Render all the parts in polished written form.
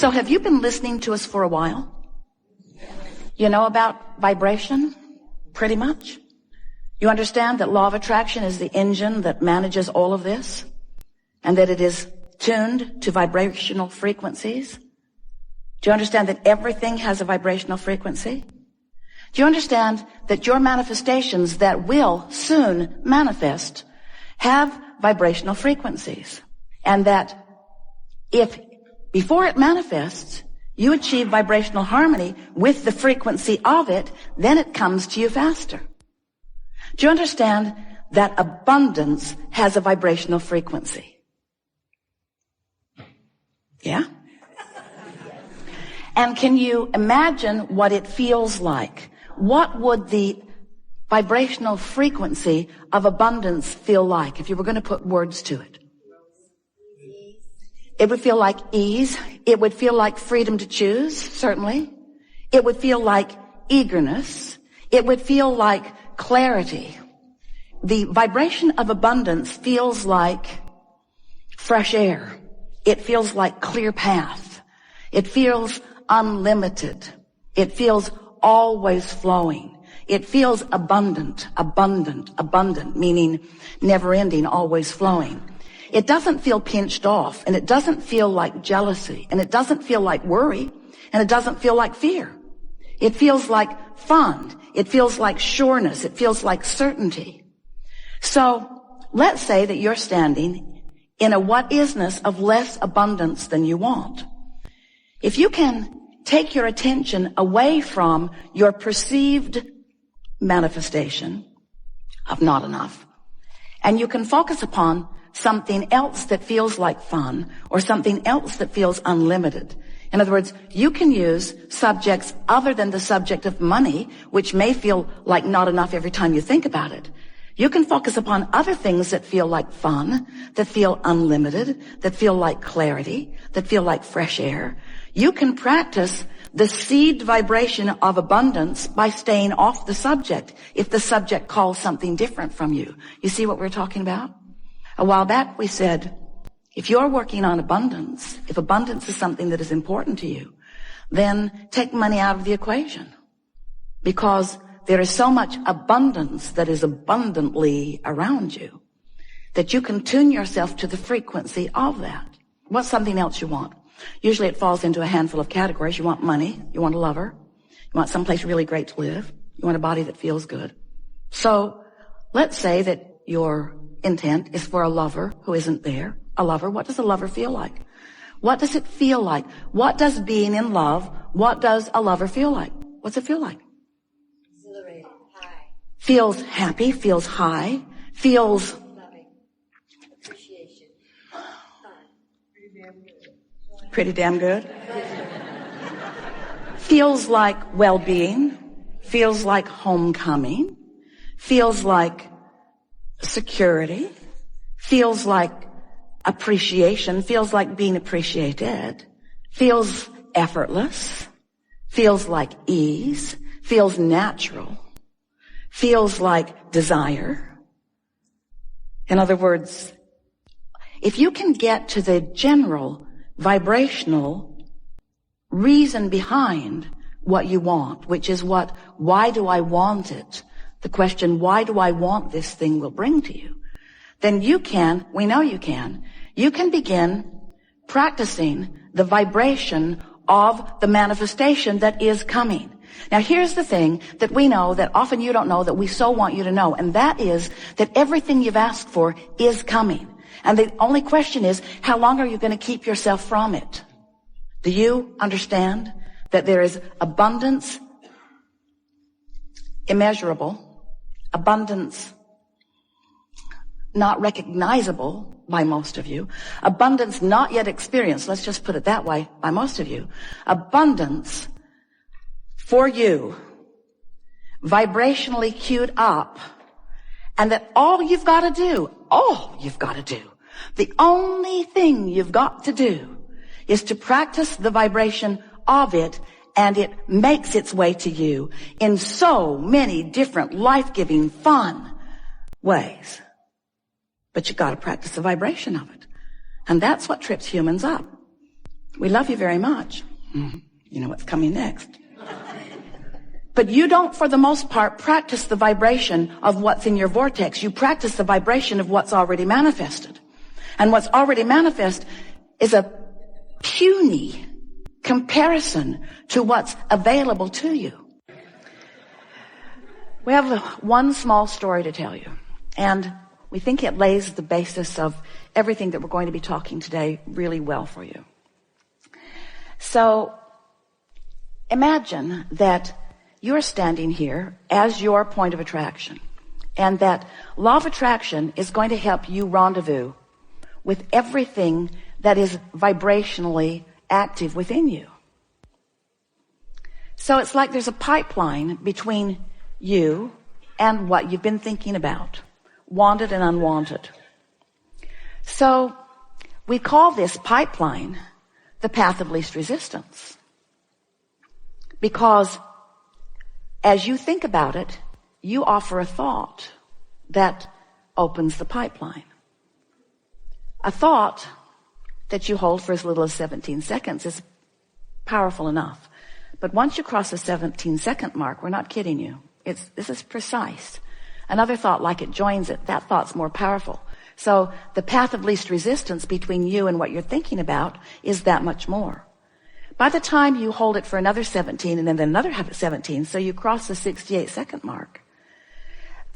So have you been listening to us for a while? You know about vibration? Pretty much. You understand that law of attraction is the engine that manages all of this, and that it is tuned to vibrational frequencies? Do you understand that everything has a vibrational frequency? Do you understand that your manifestations that will soon manifest have vibrational frequencies? And that if before it manifests, you achieve vibrational harmony with the frequency of it, then it comes to you faster. Do you understand that abundance has a vibrational frequency? Yeah? And can you imagine what it feels like? What would the vibrational frequency of abundance feel like if you were going to put words to it? It would feel like ease. It would feel like freedom to choose, certainly. It would feel like eagerness. It would feel like clarity. The vibration of abundance feels like fresh air. It feels like clear path. It feels unlimited. It feels always flowing. It feels abundant, meaning never ending, always flowing. It doesn't feel pinched off, and it doesn't feel like jealousy, and it doesn't feel like worry, and it doesn't feel like fear. It feels like fun. It feels like sureness. It feels like certainty. So let's say that you're standing in a what-isness of less abundance than you want. If you can take your attention away from your perceived manifestation of not enough, and you can focus upon something else that feels like fun, or something else that feels unlimited. In other words, you can use subjects other than the subject of money, which may feel like not enough every time you think about it. You can focus upon other things that feel like fun, that feel unlimited, that feel like clarity, that feel like fresh air. You can practice the seed vibration of abundance by staying off the subject if the subject calls something different from you. You see what we're talking about? A while back we said, if you're working on abundance, if abundance is something that is important to you, then take money out of the equation. Because there is so much abundance that is abundantly around you that you can tune yourself to the frequency of that. What's something else you want? Usually it falls into a handful of categories. You want money. You want a lover. You want someplace really great to live. You want a body that feels good. So let's say that your intent is for a lover who isn't there. A lover, what does a lover feel like? What does it feel like? What does being in love, what does a lover feel like? What's it feel like? Exhilarated, high. Feels happy, feels high, feels Loving. Appreciation. Fun. pretty damn good. Feels like well-being, feels like homecoming, feels like security, feels like appreciation, feels like being appreciated, feels effortless, feels like ease, feels natural, feels like desire. In other words, if you can get to the general vibrational reason behind what you want, which is why do I want it? The question, why do I want this thing, will bring to you. Then we know you can begin practicing the vibration of the manifestation that is coming. Now here's the thing that we know that often you don't know that we so want you to know, and that is that everything you've asked for is coming. And the only question is, how long are you going to keep yourself from it? Do you understand that there is abundance immeasurable, abundance not recognizable by most of you, abundance not yet experienced, let's just put it that way, by most of you, abundance for you, vibrationally queued up, and that all you've got to do, the only thing you've got to do is to practice the vibration of it, and it makes its way to you in so many different life-giving, fun ways. But you got to practice the vibration of it. And that's what trips humans up. We love you very much. You know what's coming next. But you don't, for the most part, practice the vibration of what's in your vortex. You practice the vibration of what's already manifested. And what's already manifest is a puny comparison to what's available to you. We have one small story to tell you, and we think it lays the basis of everything that we're going to be talking today really well for you. So imagine that you're standing here as your point of attraction, and that law of attraction is going to help you rendezvous with everything that is vibrationally active within you. So it's like there's a pipeline between you and what you've been thinking about, wanted and unwanted. So we call this pipeline the path of least resistance, because as you think about it, you offer a thought that opens the pipeline. A thought that you hold for as little as 17 seconds is powerful enough. But once you cross the 17-second mark, we're not kidding you. This is precise. Another thought like it joins it. That thought's more powerful. So the path of least resistance between you and what you're thinking about is that much more. By the time you hold it for another 17 and then another 17, so you cross the 68-second mark,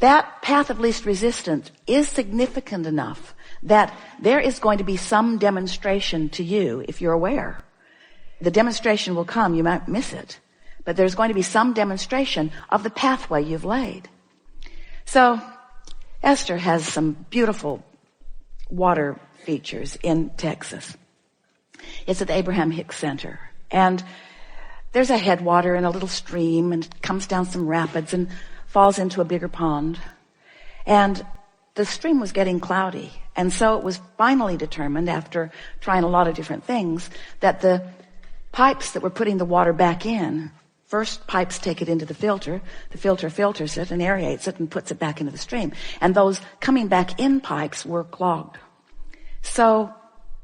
that path of least resistance is significant enough that there is going to be some demonstration to you if you're aware. The demonstration will come, you might miss it, but there's going to be some demonstration of the pathway you've laid. So Esther has some beautiful water features in Texas. It's at the Abraham Hicks Center, and there's a headwater and a little stream, and it comes down some rapids and falls into a bigger pond. And the stream was getting cloudy, and so it was finally determined, after trying a lot of different things, that the pipes that were putting the water back in, first pipes take it into the filter filters it and aerates it and puts it back into the stream. And those coming back in pipes were clogged. So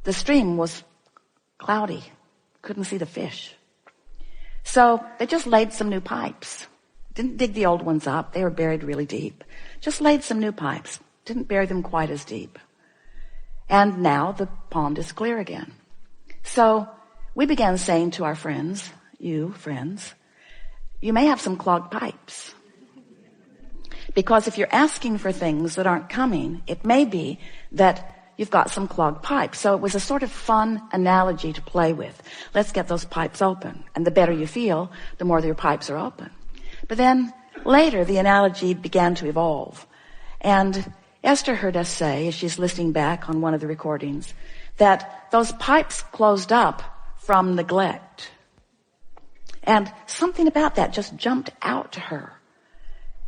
the stream was cloudy, couldn't see the fish. So they just laid some new pipes. Didn't dig the old ones up, they were buried really deep. Just laid some new pipes, didn't bury them quite as deep. And now the pond is clear again. So we began saying to our friends, you friends, you may have some clogged pipes. Because if you're asking for things that aren't coming, it may be that you've got some clogged pipes. So it was a sort of fun analogy to play with. Let's get those pipes open. And the better you feel, the more your pipes are open. But then later the analogy began to evolve. And Esther heard us say, as she's listening back on one of the recordings, that those pipes closed up from neglect. And something about that just jumped out to her.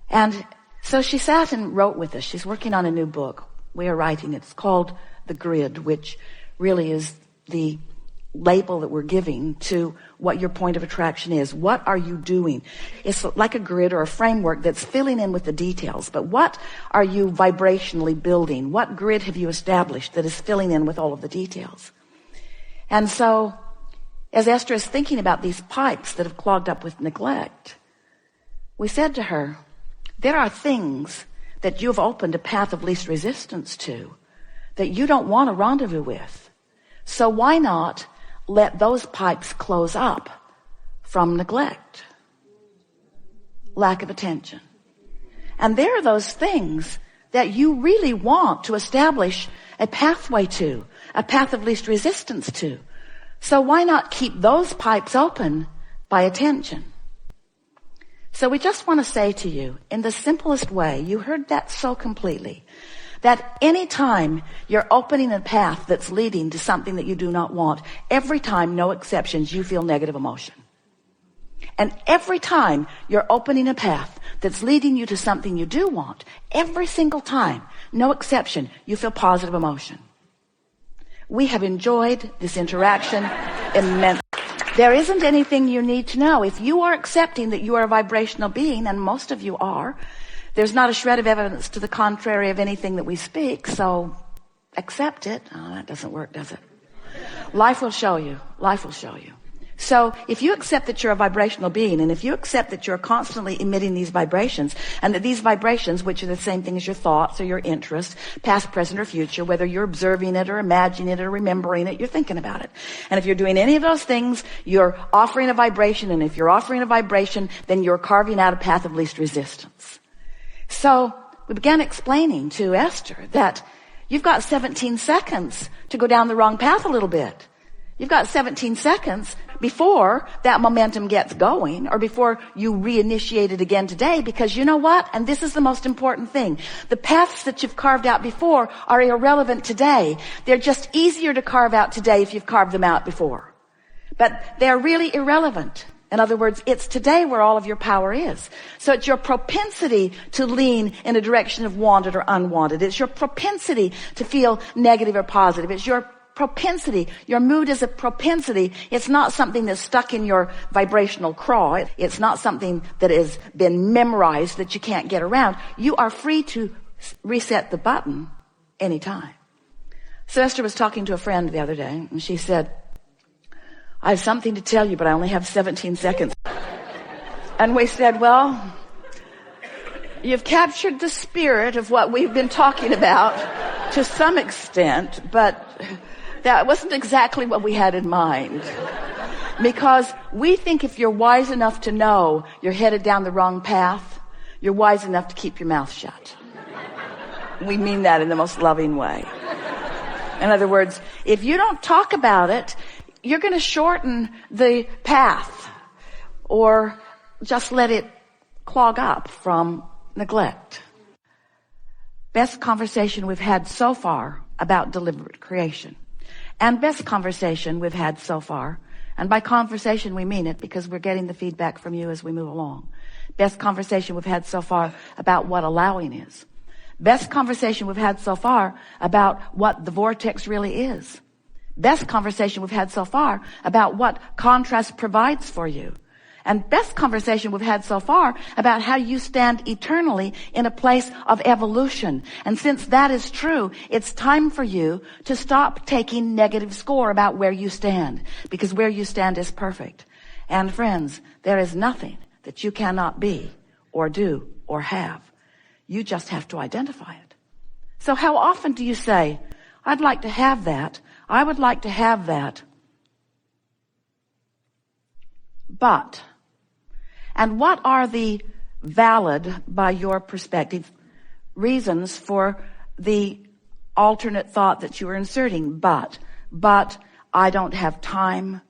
And so she sat and wrote with us. She's working on a new book. We are writing. It's called The Grid, which really is the label that we're giving to what your point of attraction is. What are you doing? It's like a grid or a framework that's filling in with the details. But what are you vibrationally building? What grid have you established that is filling in with all of the details? And so, as Esther is thinking about these pipes that have clogged up with neglect, we said to her, there are things that you've opened a path of least resistance to that you don't want to rendezvous with. So why not let those pipes close up from neglect, lack of attention? And there are those things that you really want to establish a pathway to, a path of least resistance to. So why not keep those pipes open by attention? So we just want to say to you, in the simplest way, you heard that so completely, that any time you're opening a path that's leading to something that you do not want, every time, no exceptions, you feel negative emotion. And every time you're opening a path that's leading you to something you do want, every single time, no exception, you feel positive emotion. We have enjoyed this interaction immensely. There isn't anything you need to know. If you are accepting that you are a vibrational being, and most of you are, there's not a shred of evidence to the contrary of anything that we speak, so accept it. Oh, that doesn't work, does it? Life will show you. Life will show you. So if you accept that you're a vibrational being, and if you accept that you're constantly emitting these vibrations, and that these vibrations, which are the same thing as your thoughts or your interests, past, present, or future, whether you're observing it or imagining it or remembering it, you're thinking about it. And if you're doing any of those things, you're offering a vibration, and if you're offering a vibration, then you're carving out a path of least resistance. So we began explaining to Esther that you've got 17 seconds to go down the wrong path a little bit. You've got 17 seconds before that momentum gets going, or before you reinitiate it again today, because you know what? And this is the most important thing. The paths that you've carved out before are irrelevant today. They're just easier to carve out today if you've carved them out before. But they're really irrelevant. In other words, it's today where all of your power is. So it's your propensity to lean in a direction of wanted or unwanted. It's your propensity to feel negative or positive. It's your propensity. Your mood is a propensity. It's not something that's stuck in your vibrational craw. It's not something that has been memorized that you can't get around. You are free to reset the button anytime. So Esther was talking to a friend the other day, and she said, I have something to tell you, but I only have 17 seconds. And we said, well, you've captured the spirit of what we've been talking about to some extent, but that wasn't exactly what we had in mind. Because we think if you're wise enough to know you're headed down the wrong path, you're wise enough to keep your mouth shut. We mean that in the most loving way. In other words, if you don't talk about it, you're going to shorten the path, or just let it clog up from neglect. Best conversation we've had so far about deliberate creation. And best conversation we've had so far, and by conversation we mean it because we're getting the feedback from you as we move along. Best conversation we've had so far about what allowing is. Best conversation we've had so far about what the vortex really is. Best conversation we've had so far about what contrast provides for you. And best conversation we've had so far about how you stand eternally in a place of evolution. And since that is true, it's time for you to stop taking negative score about where you stand, because where you stand is perfect. And friends, there is nothing that you cannot be or do or have. You just have to identify it. So how often do you say, I'd like to have that. I would like to have that. But, and what are the valid, by your perspective, reasons for the alternate thought that you are inserting? But I don't have time.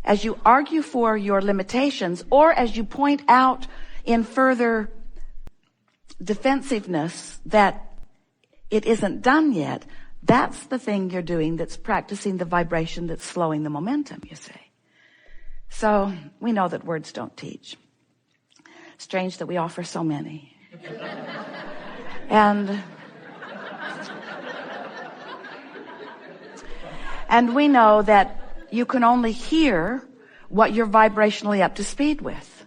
As you argue for your limitations, or as you point out in further defensiveness that it isn't done yet, that's the thing you're doing that's practicing the vibration that's slowing the momentum, you see. So we know that words don't teach. Strange that we offer so many. And we know that you can only hear what you're vibrationally up to speed with.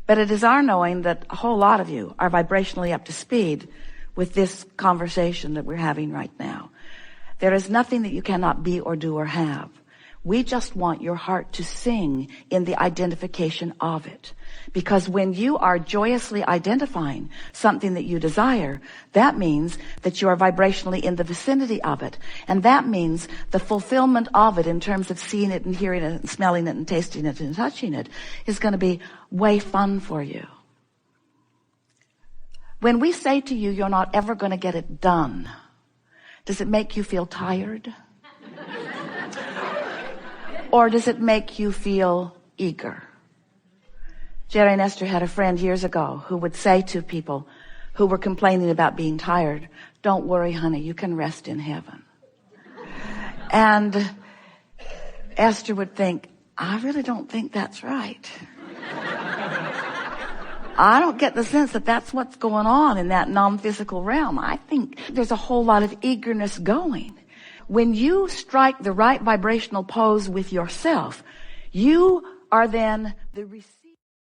But it is our knowing that a whole lot of you are vibrationally up to speed with this conversation that we're having right now. There is nothing that you cannot be or do or have. We just want your heart to sing in the identification of it. Because when you are joyously identifying something that you desire, that means that you are vibrationally in the vicinity of it. And that means the fulfillment of it in terms of seeing it and hearing it and smelling it and tasting it and touching it is going to be way fun for you. When we say to you, you're not ever going to get it done, does it make you feel tired? Or does it make you feel eager? Jerry and Esther had a friend years ago who would say to people who were complaining about being tired, don't worry, honey, you can rest in heaven. And Esther would think, I really don't think that's right. I don't get the sense that that's what's going on in that non-physical realm. I think there's a whole lot of eagerness going. When you strike the right vibrational pose with yourself, you are then the receiver.